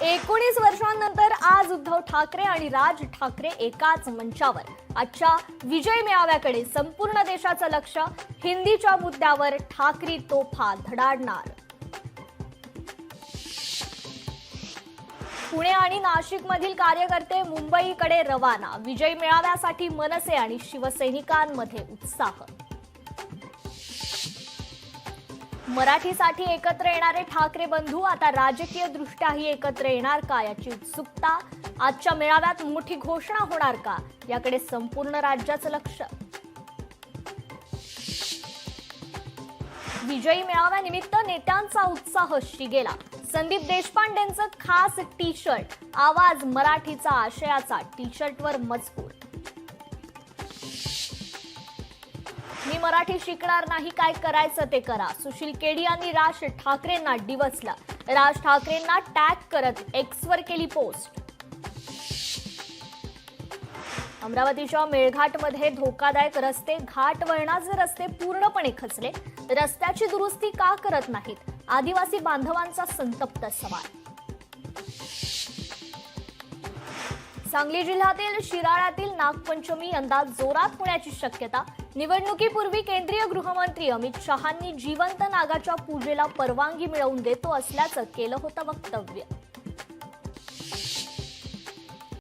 19 वर्षांनंतर आज उद्धव ठाकरे आणि राज ठाकरे एकाच मंचावर। आजच्या विजय मेळाव्याकडे संपूर्ण देशाचं लक्ष। हिंदीच्या मुद्द्यावर ठाकरी तोफा धडाडणार। पुणे आणि नाशिकमधील कार्यकर्ते मुंबईकडे रवाना। विजय मेळाव्यासाठी मनसे आणि शिवसैनिकांमध्ये उत्साह। मराठीसाठी एकत्र येणारे ठाकरे बंधू आता राजकीय दृष्ट्याही एकत्र येणार का याची उत्सुकता। आजच्या मेळाव्यात मोठी घोषणा होणार का याकडे संपूर्ण राज्याचं लक्ष। विजयी मेळाव्यानिमित्त नेत्यांचा उत्साह शिगेला। संदीप देशपांडेंचं खास टी शर्ट, आवाज मराठीचा आशयाचा टी शर्टवर मजकूर। मी मराठी शिकणार नाही, काय करायचं ते करा। सुशील केडी यांनी राज ठाकरेंना डिवचलं। राज ठाकरेंना टॅग करत एक्सवर केली पोस्ट। अमरावतीच्या मेळघाटमध्ये धोकादायक रस्ते, घाट वळणाचे रस्ते पूर्णपणे खचले। रस्त्याची दुरुस्ती का करत नाहीत? आदिवासी बांधवांचा संतप्त सवाल। सांगली जिल्ह्यातील शिराळ्यातील नागपंचमी यंदा जोरात होण्याची शक्यता। निवडणुकीपूर्वी केंद्रीय गृहमंत्री अमित शहांनी जिवंत नागाच्या पूजेला परवानगी मिळवून देतो असल्याचं केलं होतं वक्तव्य।